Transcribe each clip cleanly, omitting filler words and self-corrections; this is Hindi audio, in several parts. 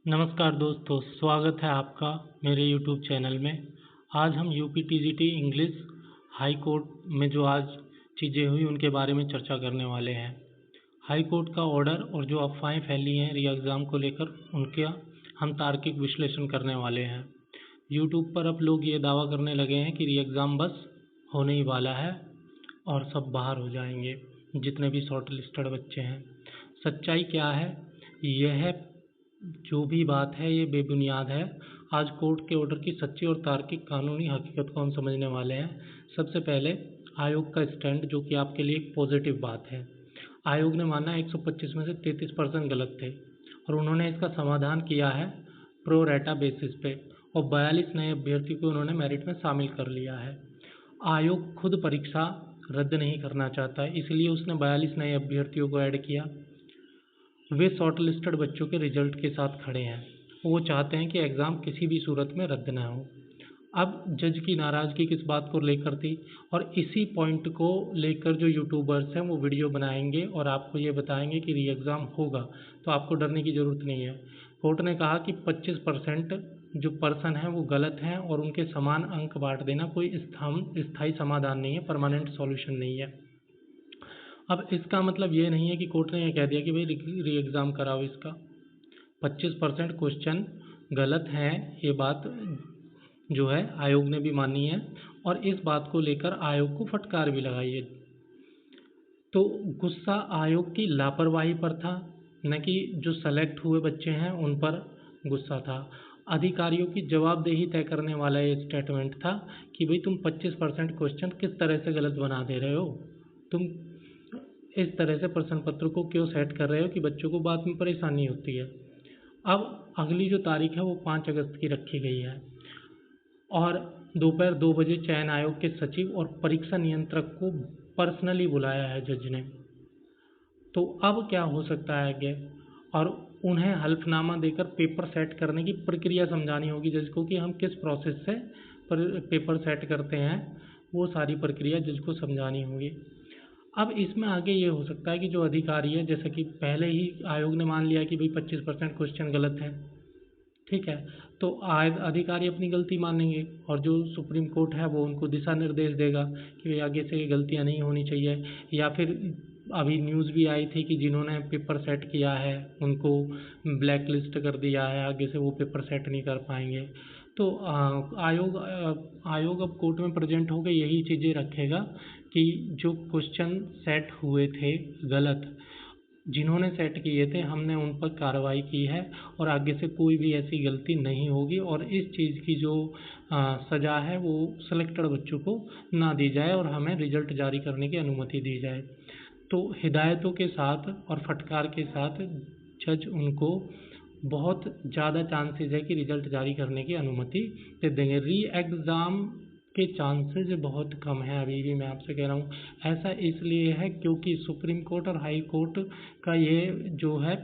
नमस्कार दोस्तों, स्वागत है आपका मेरे YouTube चैनल में। आज हम यूपीटीजीटी इंग्लिश हाई कोर्ट में जो आज चीज़ें हुई उनके बारे में चर्चा करने वाले हैं। हाई कोर्ट का ऑर्डर और जो अफवाहें फैली हैं री एग्ज़ाम को लेकर उनका हम तार्किक विश्लेषण करने वाले हैं। YouTube पर अब लोग ये दावा करने लगे हैं कि री एग्ज़ाम बस होने ही वाला है और सब बाहर हो जाएंगे, जितने भी शॉर्ट लिस्टेड बच्चे हैं। सच्चाई क्या है? यह जो भी बात है ये बेबुनियाद है। आज कोर्ट के ऑर्डर की सच्ची और तार्किक कानूनी हकीकत को हम समझने वाले हैं। सबसे पहले आयोग का स्टैंड, जो कि आपके लिए एक पॉजिटिव बात है। आयोग ने माना 125 में से 33% गलत थे और उन्होंने इसका समाधान किया है प्रो रेटा बेसिस पे और 42 नए अभ्यर्थियों को उन्होंने मेरिट में शामिल कर लिया है। आयोग खुद परीक्षा रद्द नहीं करना चाहता है, इसलिए उसने 42 नए अभ्यर्थियों को ऐड किया। वे शॉर्ट लिस्टेड बच्चों के रिजल्ट के साथ खड़े हैं। वो चाहते हैं कि एग्ज़ाम किसी भी सूरत में रद्द ना हो। अब जज की नाराज़गी किस बात को लेकर थी, और इसी पॉइंट को लेकर जो यूट्यूबर्स हैं वो वीडियो बनाएंगे और आपको ये बताएंगे कि री एग्ज़ाम होगा, तो आपको डरने की ज़रूरत नहीं है। कोर्ट ने कहा कि 25% जो पर्सन हैं वो गलत हैं और उनके समान अंक बांट देना कोई स्थायी समाधान नहीं है, परमानेंट सॉल्यूशन नहीं है। अब इसका मतलब ये नहीं है कि कोर्ट ने यह कह दिया कि भाई री एग्ज़ाम कराओ इसका। 25% क्वेश्चन गलत हैं, ये बात जो है आयोग ने भी मानी है और इस बात को लेकर आयोग को फटकार भी लगाई है। तो गुस्सा आयोग की लापरवाही पर था, न कि जो सेलेक्ट हुए बच्चे हैं उन पर गुस्सा था। अधिकारियों की जवाबदेही तय करने वाला ये स्टेटमेंट था कि भाई तुम 25% क्वेश्चन किस तरह से गलत बना दे रहे हो, तुम इस तरह से प्रश्न पत्र को क्यों सेट कर रहे हो कि बच्चों को बाद में परेशानी होती है। अब अगली जो तारीख है वो 5 अगस्त की रखी गई है और दोपहर 2 बजे चयन आयोग के सचिव और परीक्षा नियंत्रक को पर्सनली बुलाया है जज ने। तो अब क्या हो सकता है आगे, और उन्हें हल्फनामा देकर पेपर सेट करने की प्रक्रिया समझानी होगी जज को कि हम किस प्रोसेस से पेपर सेट करते हैं, वो सारी प्रक्रिया जज को समझानी होगी। अब इसमें आगे ये हो सकता है कि जो अधिकारी है, जैसे कि पहले ही आयोग ने मान लिया कि भाई 25% क्वेश्चन गलत है, ठीक है, तो अधिकारी अपनी गलती मानेंगे और जो सुप्रीम कोर्ट है वो उनको दिशा निर्देश देगा कि भाई आगे से ये गलतियाँ नहीं होनी चाहिए। या फिर अभी न्यूज़ भी आई थी कि जिन्होंने पेपर सेट किया है उनको ब्लैक लिस्ट कर दिया है, आगे से वो पेपर सेट नहीं कर पाएंगे। तो आयोग अब कोर्ट में प्रेजेंट होकर यही चीज़ें रखेगा कि जो क्वेश्चन सेट हुए थे गलत, जिन्होंने सेट किए थे हमने उन पर कार्रवाई की है और आगे से कोई भी ऐसी गलती नहीं होगी और इस चीज़ की जो सज़ा है वो सेलेक्टेड बच्चों को ना दी जाए और हमें रिजल्ट जारी करने की अनुमति दी जाए। तो हिदायतों के साथ और फटकार के साथ जज उनको बहुत ज़्यादा चांसेस है कि रिजल्ट जारी करने की अनुमति दे देंगे। री एग्ज़ाम के चांसेस बहुत कम है, अभी भी मैं आपसे कह रहा हूँ। ऐसा इसलिए है क्योंकि सुप्रीम कोर्ट और हाई कोर्ट का ये जो है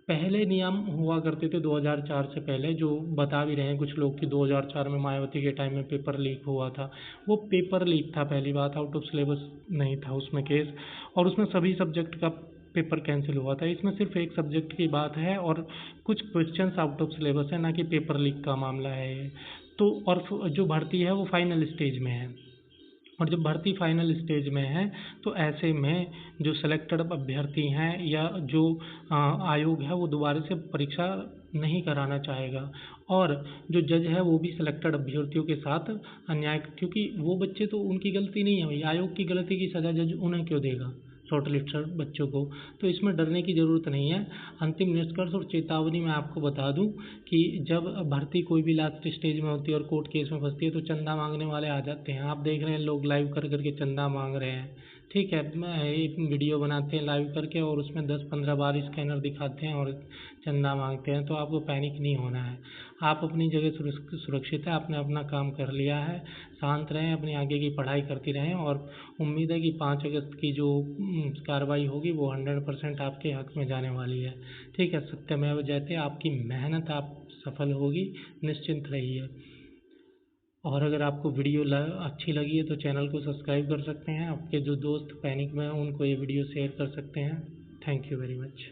पहले नियम हुआ करते थे 2004 से पहले, जो बता भी रहे हैं कुछ लोग कि 2004 में मायावती के टाइम में पेपर लीक हुआ था। वो पेपर लीक था, पहली बात, आउट ऑफ सिलेबस नहीं था उसमें केस, और उसमें सभी सब्जेक्ट का पेपर कैंसिल हुआ था। इसमें सिर्फ एक सब्जेक्ट की बात है और कुछ क्वेश्चंस आउट ऑफ सिलेबस है, ना कि पेपर लीक का मामला है ये। तो और जो भर्ती है वो फाइनल स्टेज में है, और जब भर्ती फाइनल स्टेज में है तो ऐसे में जो सेलेक्टेड अभ्यर्थी हैं या जो आयोग है वो दोबारा से परीक्षा नहीं कराना चाहेगा, और जो जज है वो भी सेलेक्टेड अभ्यर्थियों के साथ अन्याय, क्योंकि वो बच्चे तो उनकी गलती नहीं है भाई, आयोग की गलती की सज़ा जज उन्हें क्यों देगा, शॉर्ट लिस्टेड बच्चों को। तो इसमें डरने की ज़रूरत नहीं है। अंतिम निष्कर्ष और चेतावनी मैं आपको बता दूं कि जब भर्ती कोई भी लास्ट स्टेज में होती है और कोर्ट केस में फंसती है तो चंदा मांगने वाले आ जाते हैं। आप देख रहे हैं लोग लाइव कर करके चंदा मांग रहे हैं, ठीक है, एक वीडियो बनाते हैं लाइव करके और उसमें 10-15 बार स्कैनर दिखाते हैं और चंदा मांगते हैं। तो आपको पैनिक नहीं होना है, आप अपनी जगह सुरक्षित है, आपने अपना काम कर लिया है, शांत रहें, अपनी आगे की पढ़ाई करती रहें, और उम्मीद है कि 5 अगस्त की जो कार्रवाई होगी वो 100% आपके हक में जाने वाली है, ठीक है। सत्यमेव जयते, आपकी मेहनत आप सफल होगी, निश्चिंत रहिए। और अगर आपको वीडियो अच्छी लगी है तो चैनल को सब्सक्राइब कर सकते हैं, आपके जो दोस्त पैनिक में हैं उनको ये वीडियो शेयर कर सकते हैं। Thank you very much.